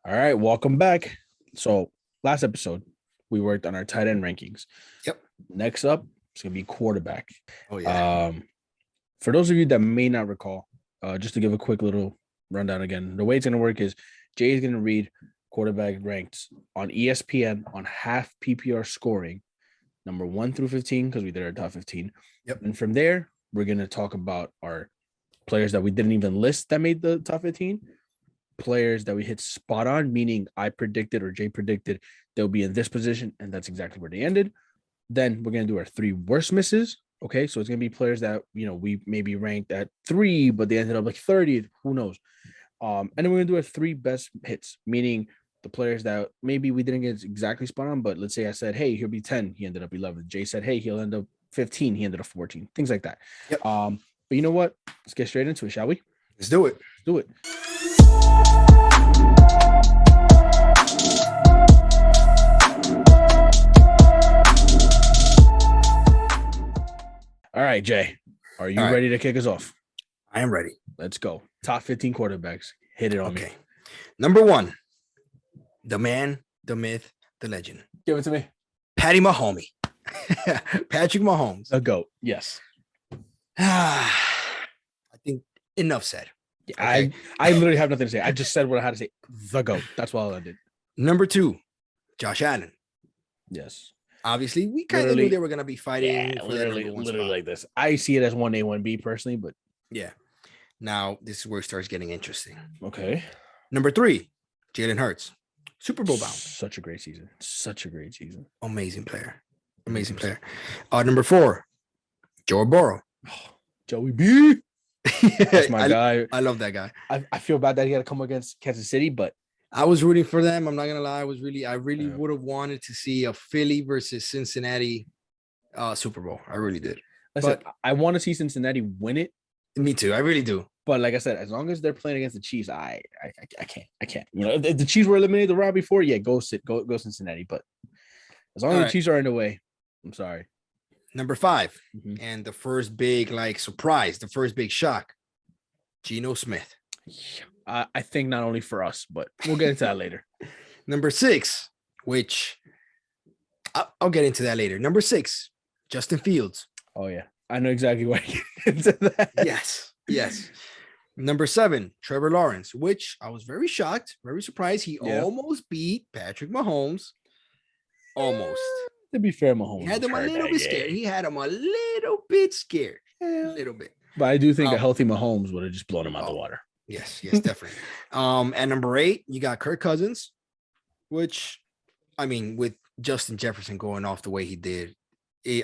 All right, welcome back. So last episode, we worked on our tight end rankings. Yep. Next up, it's gonna be quarterback. Oh yeah. For those of you that may not recall, just to give a quick little rundown again, the way it's gonna work is Jay is gonna read quarterback ranked on ESPN on half PPR scoring, number 1 through 15, because we did our top 15. Yep. And from there, we're gonna talk about our players that we didn't even list that made the top 15. Players that we hit spot on, meaning I predicted or Jay predicted they'll be in this position, and that's exactly where they ended. Then we're gonna do our 3 worst misses. Okay, so it's gonna be players that we maybe ranked at 3, but they ended up like 30th. Who knows? And then we're gonna do our 3 best hits, meaning the players that maybe we didn't get exactly spot on, but let's say I said, hey, he'll be 10, he ended up 11. Jay said, hey, he'll end up 15, he ended up 14. Things like that. Yep. But you know what? Let's get straight into it, shall we? Let's do it. Let's do it. All right, Jay, are you ready to kick us off? I am ready. Let's go. Top 15 quarterbacks. Hit it on me. Number 1, the man, the myth, the legend. Give it to me. Patty Mahomes. Patrick Mahomes. The GOAT. Yes. I think enough said. Okay. I literally have nothing to say. I just said what I had to say. The GOAT. That's all I did. Number 2, Josh Allen. Yes. Obviously, we kind of knew they were going to be fighting. Yeah, literally like this. I see it as 1A, 1B personally, but yeah. Now, this is where it starts getting interesting. Okay. Number 3, Jalen Hurts. Super Bowl bound. Such a great season. Such a great season. Amazing player. Amazing player. Number 4, Joe Burrow. Joey B. That's my guy. I love that guy. I feel bad that he had to come against Kansas City, but I was rooting for them. I'm not gonna lie. I really would have wanted to see a Philly versus Cincinnati Super Bowl. I really did. But I want to see Cincinnati win it. Me too. I really do. But like I said, as long as they're playing against the Chiefs, I can't. If the Chiefs were eliminated the round before, yeah, go Cincinnati. But as long as the Chiefs are in the way, I'm sorry. Number 5, and the first big surprise, the first big shock, Geno Smith. I think not only for us, but we'll get into that later. Number 6, which I'll get into that later. Number 6, Justin Fields. Oh yeah, I know exactly why you get into that. Yes. Number 7, Trevor Lawrence, which I was very shocked, very surprised. He almost beat Patrick Mahomes. Almost. To be fair, Mahomes had him a little bit scared. He had him a little bit scared. A little bit. But I do think a healthy Mahomes would have just blown him out of the water. Yes, definitely. And number 8, you got Kirk Cousins, which, I mean, with Justin Jefferson going off the way he did, you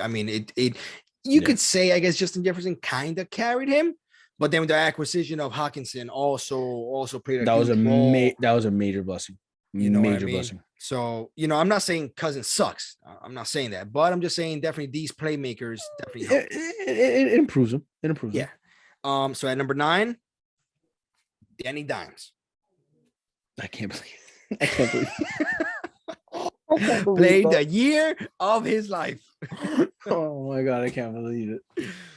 could say, I guess, Justin Jefferson kind of carried him, but then with the acquisition of Hawkinson also played a huge role. That was a major blessing. Major blessing. So, I'm not saying Cousins sucks. I'm not saying that, but I'm just saying definitely these playmakers definitely help. It improves them. It improves them. Yeah. So at number 9, Danny Dimes. I can't believe it. Played the year of his life. Oh my God, I can't believe it.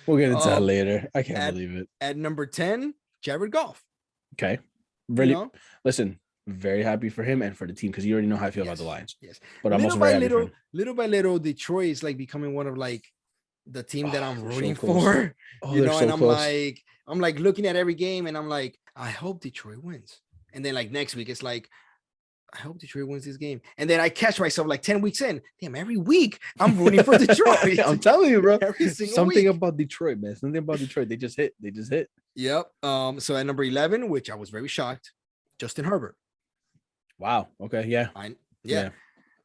We'll get into that later. I can't believe it. At number 10, Jared Goff. Okay. Really? Listen, very happy for him and for the team because you already know how I feel about the Lions. Yes. But I'm also very happy for him. Little by little, Detroit is becoming one of the team that I'm rooting for. And I'm looking at every game and I'm like, I hope Detroit wins. And then next week, it's I hope Detroit wins this game. And then I catch myself 10 weeks in. Damn, every week I'm rooting for Detroit. I'm telling you, bro. Something about Detroit, man. Something about Detroit. They just hit. Yep. So at number 11, which I was very shocked, Justin Herbert. Wow. Okay. Yeah. Yeah.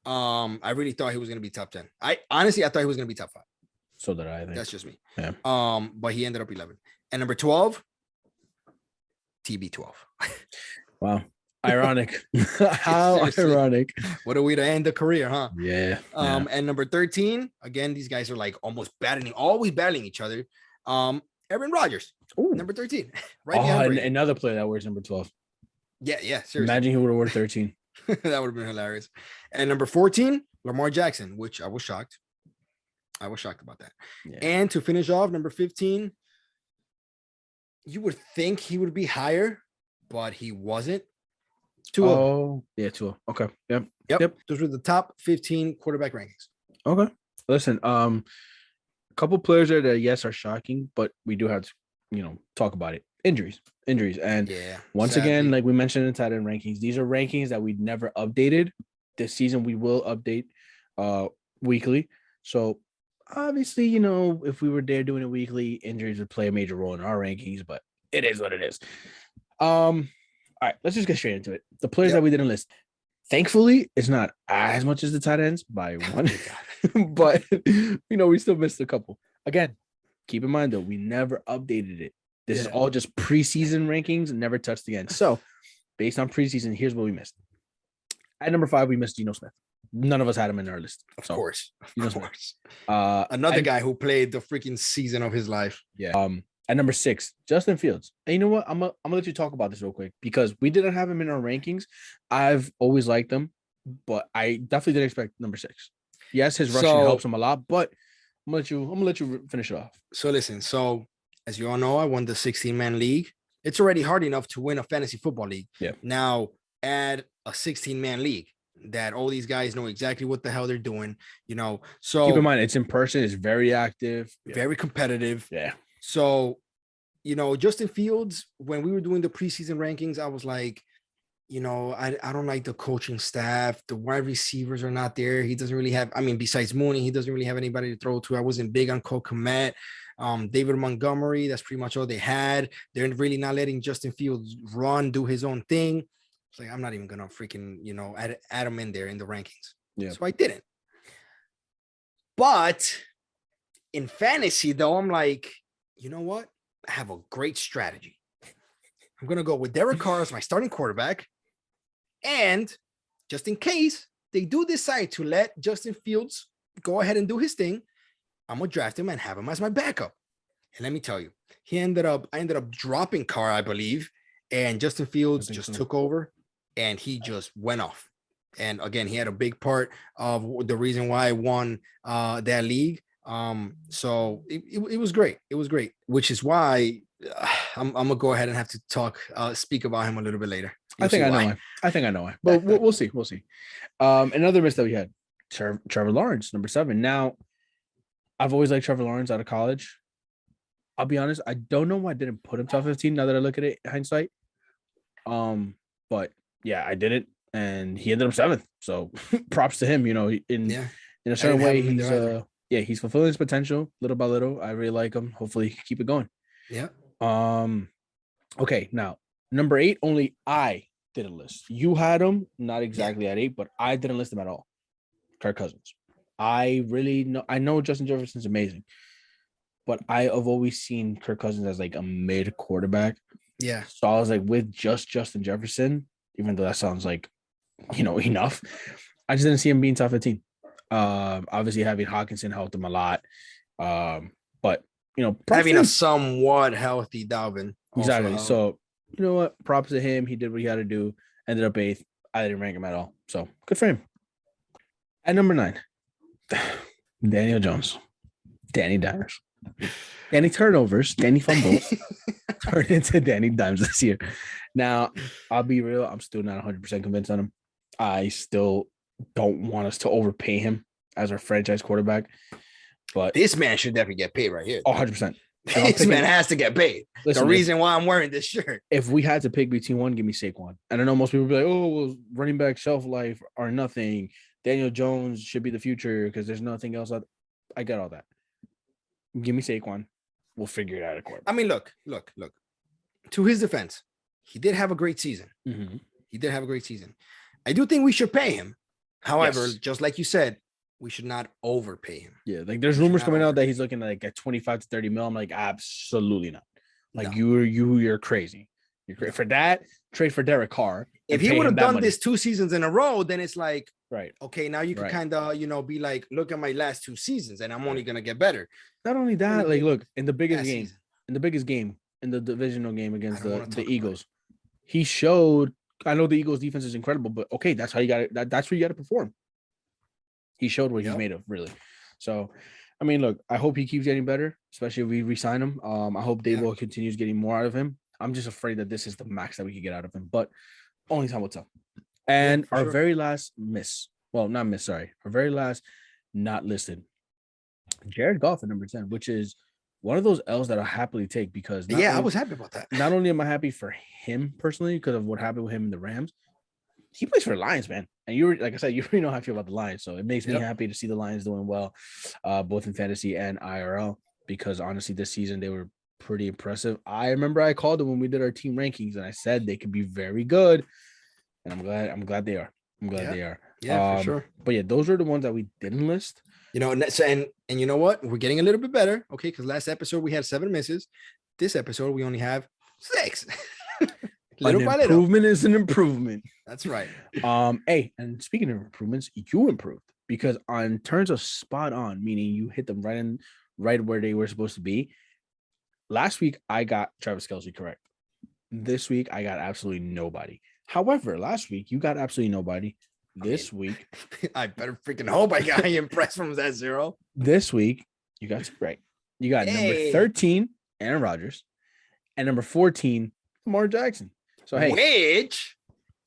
I really thought he was going to be top 10. I thought he was going to be top 5. So did I think. That's just me. Yeah. But he ended up 11. And number 12, TB12. Wow. Ironic. How ironic. What a way to end the career, huh? Yeah. And number 13, again, these guys are always always battling each other. Aaron Rodgers. Ooh. Number 13. Right. Another player that wears number 12. Yeah, seriously. Imagine he would have worn 13. That would have been hilarious. And number 14, Lamar Jackson, which I was shocked. About that. Yeah. And to finish off, number 15, you would think he would be higher, but he wasn't. 2-0. Oh, yeah, 2-0. Okay. Yep. Those were the top 15 quarterback rankings. Okay. Listen, a couple players there that yes are shocking, but we do have to, talk about it. Injuries. And once again, like we mentioned in tight end rankings, these are rankings that we never updated. This season we will update weekly. So obviously, if we were there doing it weekly, injuries would play a major role in our rankings, but it is what it is. All right, let's just get straight into it. The players that we didn't list. Thankfully, it's not as much as the tight ends by one, but we still missed a couple. Again, keep in mind though, we never updated it. This is all just preseason rankings and never touched again. So, based on preseason, here's what we missed. At number 5, we missed Geno Smith. None of us had him in our list. Of course. Another guy who played the freaking season of his life. Yeah. At number 6, Justin Fields. And you know what? I'm gonna let you talk about this real quick because we didn't have him in our rankings. I've always liked him, but I definitely didn't expect number 6. Yes, his rushing helps him a lot, but I'm gonna let you finish it off. So listen, as you all know, I won the 16-man league. It's already hard enough to win a fantasy football league. Yeah. Now add a 16-man league that all these guys know exactly what the hell they're doing. So keep in mind it's in person. It's very active, very competitive. Yeah. So, Justin Fields, when we were doing the preseason rankings, I was like, I don't like the coaching staff. The wide receivers are not there. He doesn't really have, besides Mooney, he doesn't really have anybody to throw to. I wasn't big on Cole Kmet. David Montgomery, that's pretty much all they had. They're really not letting Justin Fields do his own thing. It's like, I'm not even going to freaking, add him in there in the rankings. Yeah. So I didn't. But in fantasy, though, I'm like, you know what? I have a great strategy. I'm going to go with Derek Carr as my starting quarterback. And just in case they do decide to let Justin Fields go ahead and do his thing, I'm going to draft him and have him as my backup. And let me tell you, I ended up dropping Carr, I believe. And Justin Fields just took over and he just went off. And again, he had a big part of the reason why I won that league. So it was great. It was great, which is why I'm gonna go ahead and have to speak about him a little bit later. I think I know why, but we'll see. Another miss that we had, Trevor Lawrence, number 7. Now, I've always liked Trevor Lawrence out of college. I'll be honest, I don't know why I didn't put him top 15 now that I look at it in hindsight. But yeah, I did it, and he ended up 7th. So props to him. In a certain way, he's fulfilling his potential little by little. I really like him. Hopefully, he can keep it going. Yeah. Okay, now number 8, only I didn't list. You had him, not exactly at 8, but I didn't list him at all. Kirk Cousins. I know Justin Jefferson's amazing, but I have always seen Kirk Cousins as like a mid quarterback. Yeah. So I was like, with just Justin Jefferson, even though that sounds like, enough, I just didn't see him being top 15. Obviously having Hawkinson helped him a lot. But having a somewhat healthy Dalvin. Exactly. So you know what? Props to him. He did what he had to do. Ended up 8th. I didn't rank him at all. So good for him. At number 9, Daniel Jones. Danny Dimers. Danny turnovers. Danny fumbles. Turned into Danny Dimes this year. Now, I'll be real. I'm still not 100% convinced on him. I still don't want us to overpay him as our franchise quarterback. But this man should definitely get paid right here. 100%. This man has to get paid. Listen, the reason why I'm wearing this shirt. If we had to pick between one, give me Saquon. And I know most people would be like, oh, well, running back shelf life or nothing. Daniel Jones should be the future because there's nothing else. I get all that. Give me Saquon. We'll figure it out at court. I mean, look. To his defense, he did have a great season. Mm-hmm. He did have a great season. I do think we should pay him. However, just like you said, we should not overpay him. Yeah, like there's rumors coming out that he's looking like at 25 to 30 mil. I'm like, absolutely not. Like you're crazy. You're crazy for that. Trade for Derek Carr. If he would have done this 2 seasons in a row, then it's like, right. Okay, now you can kind of, be like, look at my last 2 seasons, and I'm only gonna get better. Not only that, like, look in the biggest game, in the divisional game against the Eagles, he showed. I know the Eagles defense is incredible, but okay, that's how you got it. That's where you got to perform. He showed what he's made of, really. So, I mean, look, I hope he keeps getting better, especially if we re-sign him. I hope Daboll continues getting more out of him. I'm just afraid that this is the max that we could get out of him. But Only time will tell. And Yeah, our very last miss. Well, not miss, sorry. Our very last not listed. Jared Goff at number 10, which is one of those L's that I'll happily take because I was happy about that. Not only am I happy for him personally because of what happened with him in the Rams, he plays for the Lions, man. And you were, like I said, you already know how I feel about the Lions. So it makes me happy to see the Lions doing well, both in fantasy and IRL, because honestly, this season they were pretty impressive. I remember I called them when we did our team rankings and I said they could be very good. And I'm glad they are. They are. Yeah, for sure. But yeah, those are the ones that we didn't list. You know, and you know what? We're getting a little bit better. Okay, because last episode we had 7 misses. This episode we only have 6. Improvement is an improvement. That's right. Hey, and speaking of improvements, you improved because on terms of spot on, meaning you hit them right where they were supposed to be. Last week I got Travis Kelce correct. This week I got absolutely nobody. However, last week you got absolutely nobody. This week, I better freaking hope I got impressed from that 0. This week, you got right. You got number 13, Aaron Rodgers, and number 14, Lamar Jackson. So hey, which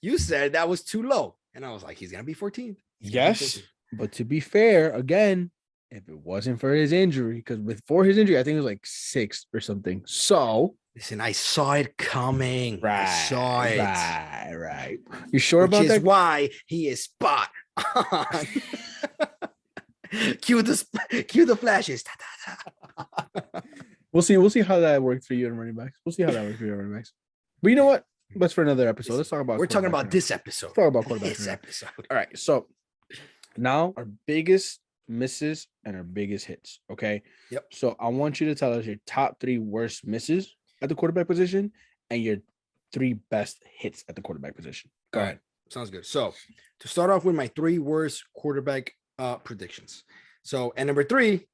you said that was too low, and I was like, he's gonna be 14th. Yes, but to be fair, again, if it wasn't for his injury, because for his injury, I think it was like 6th or something. So listen, I saw it coming. Right, I saw it. Right. You sure about that? Which is why he is spot on. Cue the flashes. We'll see how that worked for you and running backs. But you know what? That's for another episode. Let's talk about. We're talking about this episode. Let's talk about quarterbacks. This episode. All right. So now our biggest misses and our biggest hits. Okay. Yep. So I want you to tell us your top 3 worst misses at the quarterback position and your 3 best hits at the quarterback position. Go ahead. Sounds good. So to start off with my 3 worst quarterback predictions. So at number 3,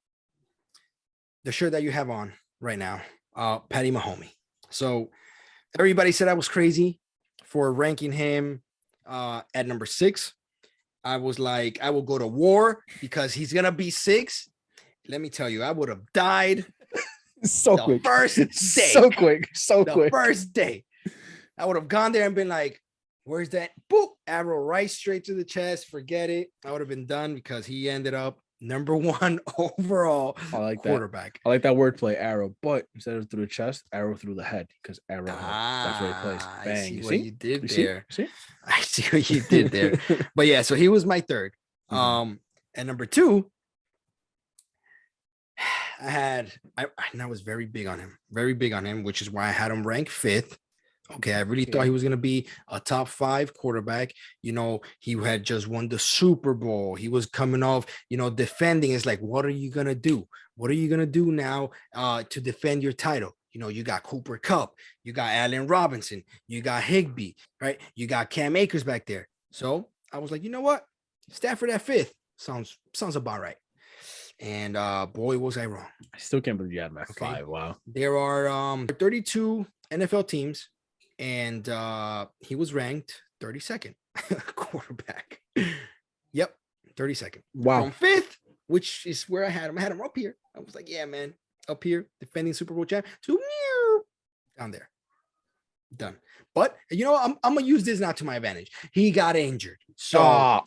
the shirt that you have on right now, Patty Mahomes. So everybody said I was crazy for ranking him at number 6. I was like, I will go to war because he's gonna be 6. Let me tell you, I would have died quick. First day. So quick. The first day. I would have gone there and been like, where's that? Boop. Arrow right straight to the chest. Forget it. I would have been done because he ended up number 1 overall quarterback. I like that wordplay, arrow. But instead of through the chest, arrow through the head because arrow. That's where he plays. Bang. I see what you did there. See? I see what you did there. But yeah, so he was my 3rd. And number 2, I was very big on him, which is why I had him ranked 5th. Okay, I really thought he was going to be a top 5 quarterback. You know, he had just won the Super Bowl. He was coming off, defending. It's like, what are you going to do? What are you going to do now to defend your title? You know, you got Cooper Kupp, you got Allen Robinson, you got Higbee, right? You got Cam Akers back there. So I was like, you know what? Stafford at 5th sounds about right. And boy, was I wrong. I still can't believe you had him at 5. Wow. There are 32 NFL teams. And he was ranked 32nd quarterback. Yep, 32nd. Wow. From 5th, which is where I had him. I had him up here. I was like, yeah, man, up here, defending Super Bowl champ. To down there. Done. But you know, I'm gonna use this now to my advantage. He got injured. So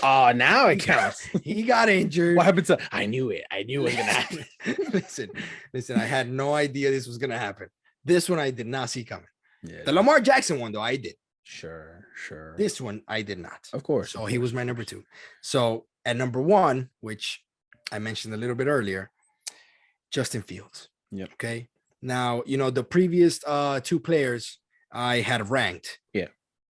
now it counts. He got injured. What happened to I knew it was gonna happen. Listen, I had no idea this was gonna happen. This one I did not see coming. Yeah. The Lamar Jackson one, though, I did. Sure. This one, I did not. Of course. So he was my number 2. So at number 1, which I mentioned a little bit earlier, Justin Fields. Yep. Okay. Now, the previous 2 players I had ranked. Yeah.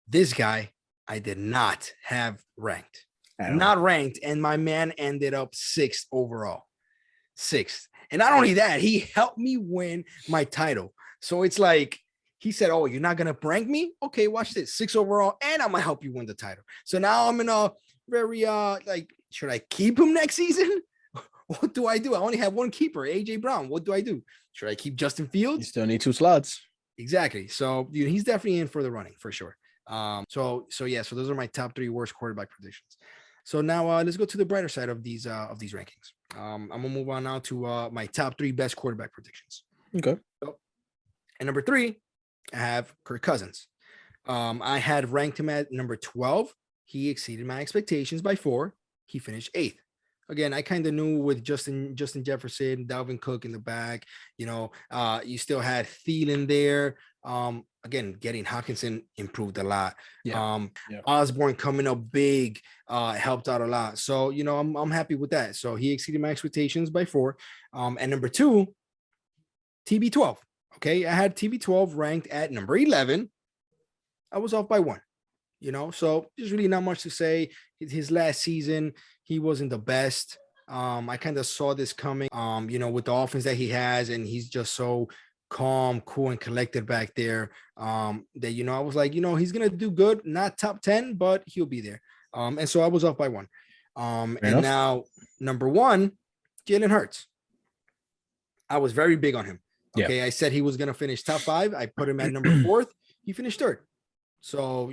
This guy, I did not have ranked. Not ranked. And my man ended up 6th overall. 6th. And not only that, he helped me win my title. So it's like, he said, oh, you're not going to rank me? Okay, watch this. 6 overall, and I'm going to help you win the title. So now I'm in a very, should I keep him next season? What do I do? I only have 1 keeper, AJ Brown. What do I do? Should I keep Justin Fields? You still need 2 slots. Exactly. So he's definitely in for the running for sure. So those are my top 3 worst quarterback predictions. So now let's go to the brighter side of these rankings. I'm going to move on now to my top 3 best quarterback predictions. Okay. So, and number 3, I have Kirk Cousins. I had ranked him at number 12. He exceeded my expectations by 4. He finished 8th. Again, I kind of knew with Justin Jefferson, Dalvin Cook in the back, you still had Thielen there. Again, getting Hockenson improved a lot. Osborne coming up big helped out a lot. So, I'm happy with that. So he exceeded my expectations by 4. And number 2, TB12. Okay, I had TB12 ranked at number 11. I was off by 1. So there's really not much to say. His last season, he wasn't the best. I kind of saw this coming, with the offense that he has, and he's just so calm, cool, and collected back there. That, I was like, he's going to do good, not top 10, but he'll be there. And so I was off by 1. And now number 1, Jalen Hurts. I was very big on him. Okay. I said he was going to finish top 5. I put him at number 4th. He finished 3rd. So,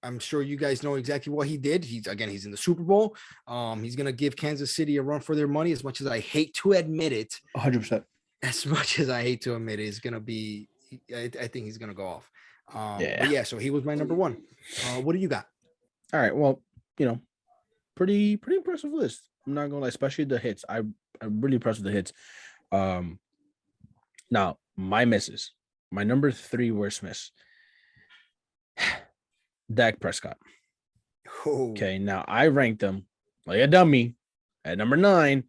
I'm sure you guys know exactly what he did. He's in the Super Bowl. He's going to give Kansas City a run for their money, as much as I hate to admit it. 100%. As much as I hate to admit it, it's going to be, I think he's going to go off. But so he was my number 1. What do you got? All right. Well, pretty impressive list. I'm not going to lie, especially the hits. I'm really impressed with the hits. Now, my misses. My number 3 worst miss. Dak Prescott. Okay, now I ranked him like a dummy at number 9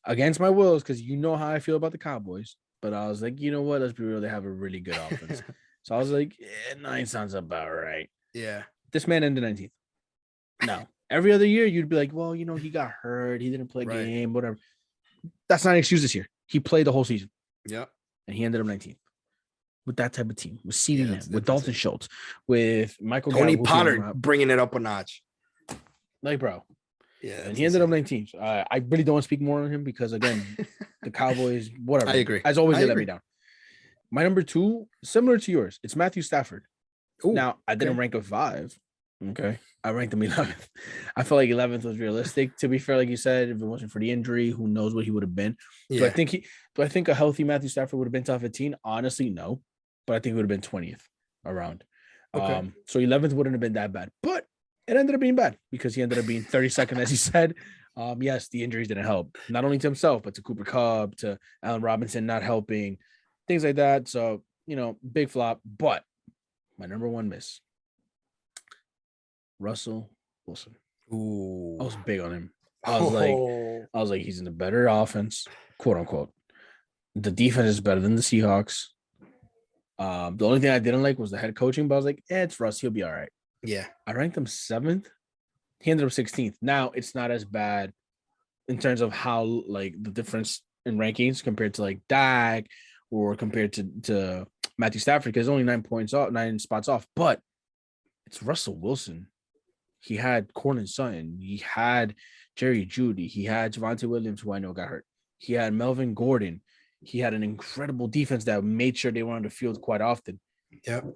against my wills, because you know how I feel about the Cowboys. But I was like, you know what? Let's be real. They have a really good offense. So I was like, 9 sounds about right. Yeah. This man ended 19th. Now, every other year, you'd be like, well, he got hurt. He didn't play a game, whatever. That's not an excuse this year. He played the whole season. Yeah. And he ended up 19th. With that type of team, with CeeDee Lamb, with Dalton Schultz, with Michael Tony Pollard bringing it up a notch. Like, bro. Yeah. And he ended up 19th. I really don't want to speak more on him because, again, the Cowboys, whatever. I agree. As always, they let me down. My number 2, similar to yours, it's Matthew Stafford. Ooh, now, I didn't rank him 5. Okay. I ranked him 11th. I felt like 11th was realistic. To be fair, like you said, if it wasn't for the injury, who knows what he would have been. Yeah. Do I think a healthy Matthew Stafford would have been top 15? Honestly, no. But I think it would have been 20th around. Okay. So 11th wouldn't have been that bad. But it ended up being bad because he ended up being 32nd, as he said. Yes, the injuries didn't help. Not only to himself, but to Cooper Kupp, to Allen Robinson not helping, things like that. So, big flop. But my number 1 miss, Russell Wilson. Ooh. I was big on him. I was like, he's in a better offense, quote unquote. The defense is better than the Seahawks. The only thing I didn't like was the head coaching, but I was like, it's Russ. He'll be all right. Yeah. I ranked him 7th. He ended up 16th. Now, it's not as bad in terms of how, like, the difference in rankings compared to, like, Dak or compared to Matthew Stafford, because only 9 spots off. But it's Russell Wilson. He had Courtland Sutton. He had Jerry Jeudy. He had Javonte Williams, who I know got hurt. He had Melvin Gordon. He had an incredible defense that made sure they were on the field quite often. Yep.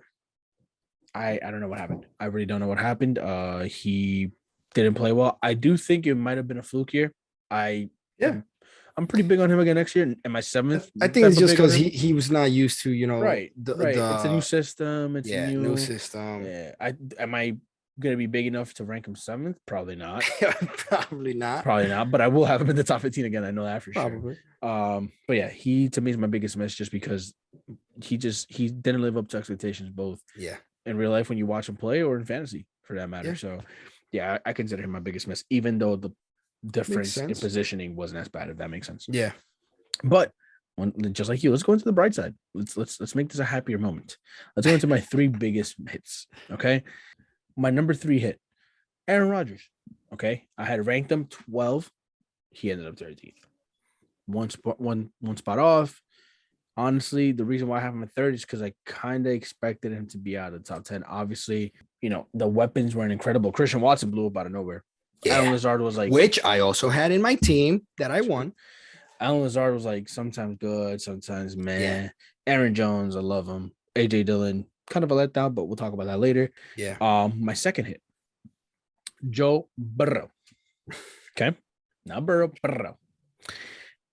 I don't know what happened. I really don't know what happened. He didn't play well. I do think it might have been a fluke year. I'm pretty big on him again next year. Am I 7th? I think it's just because he was not used to, right. It's a new system. It's a new system. Yeah. Am I gonna be big enough to rank him 7th? Probably not. Probably not. But I will have him in the top 15 again. I know that for Probably. Sure. But yeah, he to me is my biggest miss just because he didn't live up to expectations, both in real life when you watch him play or in fantasy for that matter. So yeah, I consider him my biggest miss, even though the difference in positioning wasn't as bad, if that makes sense. Yeah. But just like you, let's go into the bright side. Let's make this a happier moment. Let's go into my 3 biggest hits. Okay. My number 3 hit, Aaron Rodgers. Okay. I had ranked him 12. He ended up 13th. One spot off. Honestly, the reason why I have him at 3rd is because I kind of expected him to be out of the top 10. Obviously, the weapons were incredible. Christian Watson blew up out of nowhere. Yeah. Alan Lazard was like, which I also had in my team that I won. Alan Lazard was like sometimes good, sometimes meh. Yeah. Aaron Jones, I love him. AJ Dillon, kind of a letdown, but we'll talk about that later. Yeah. My second hit, Joe Burrow. Okay. Not Burrow.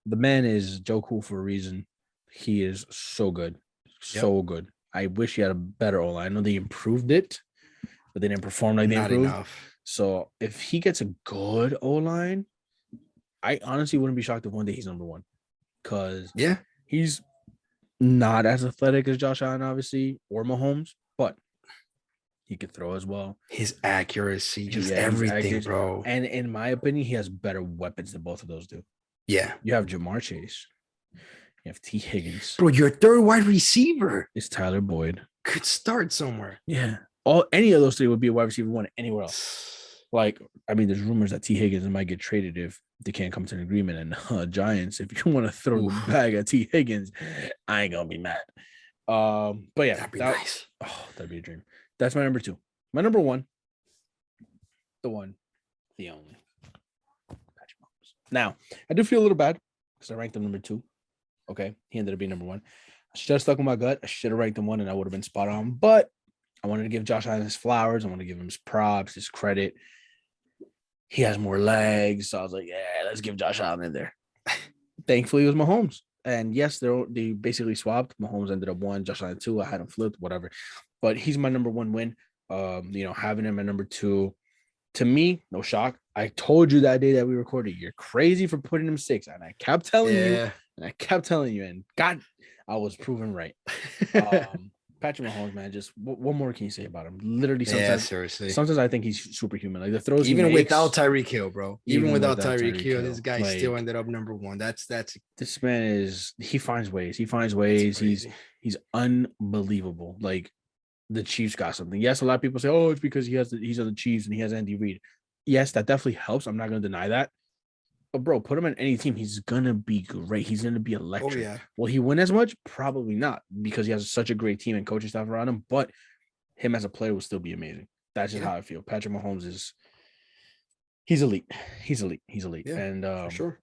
The man is Joe Cool for a reason. He is so good. So good. I wish he had a better O-line. I know they improved it, but they didn't perform like they improved. Not enough. So if he gets a good O-line, I honestly wouldn't be shocked if one day he's number one. Because he's not as athletic as Josh Allen, obviously, or Mahomes, but he could throw as well. His accuracy, just everything, bro. And in my opinion, he has better weapons than both of those do. Yeah. You have Jamar Chase. You have T. Higgins. Bro, your third wide receiver is Tyler Boyd. Could start somewhere. Yeah. Any of those three would be a wide receiver one anywhere else. Like, I mean, there's rumors that T. Higgins might get traded if they can't come to an agreement. And Giants, if you want to throw the bag at T. Higgins, I ain't gonna be mad. But yeah, that'd be nice. Oh, that'd be a dream. That's my number two. My number one, the one, the only. Patrick Mahomes. Now, I do feel a little bad because I ranked him number two. Okay, he ended up being number one. I should have stuck with my gut. I should have ranked him one, and I would have been spot on. But I wanted to give Josh Allen his flowers. I want to give him his props, his credit. He has more legs, so I was like, yeah, let's give Josh Allen in there. Thankfully, it was Mahomes. And yes, they basically swapped. Mahomes ended up one, Josh Allen two. I had him flipped, whatever. But he's my number one win. Having him at number two, to me, no shock. I told you that day that we recorded, you're crazy for putting him 6. And I kept telling you, and God, I was proven right. Patrick Mahomes, man, just what more can you say about him? Literally, sometimes I think he's superhuman. Like the throws, even without Tyreek Hill, bro. Even without Tyreek Hill, this guy still ended up number one. That's this man he finds ways. He finds ways. He's unbelievable. Like the Chiefs got something. Yes, a lot of people say, oh, it's because he's on the Chiefs and he has Andy Reid. Yes, that definitely helps. I'm not going to deny that. But bro, put him on any team. He's gonna be great. He's gonna be electric. Oh, yeah. Will he win as much? Probably not, because he has such a great team and coaching staff around him. But him as a player will still be amazing. That's just how I feel. Patrick Mahomes he's elite. He's elite. Yeah, and for sure.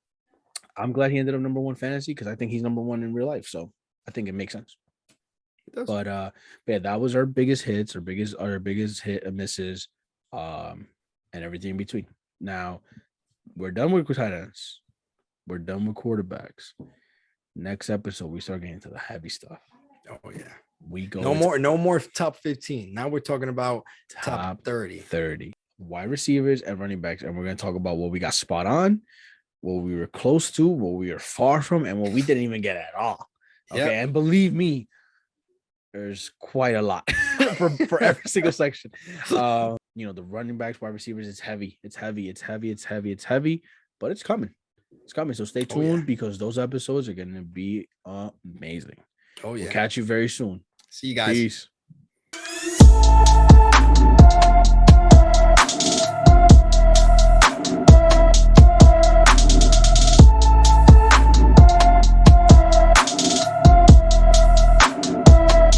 I'm glad he ended up number one fantasy because I think he's number one in real life. So I think it makes sense. It does. But yeah, that was our biggest hits, our biggest hit and misses, and everything in between. Now, we're done with tight ends. We're done with quarterbacks. Next episode, we start getting into the heavy stuff. Oh yeah, we go. No more top 15. Now we're talking about top 30. 30 wide receivers and running backs, and we're gonna talk about what we got spot on, what we were close to, what we were far from, and what we didn't even get at all. Okay, and believe me, there's quite a lot for every single section. The running backs, wide receivers, it's heavy, but it's coming. So stay tuned because those episodes are going to be amazing. Oh yeah. We'll catch you very soon. See you guys. Peace.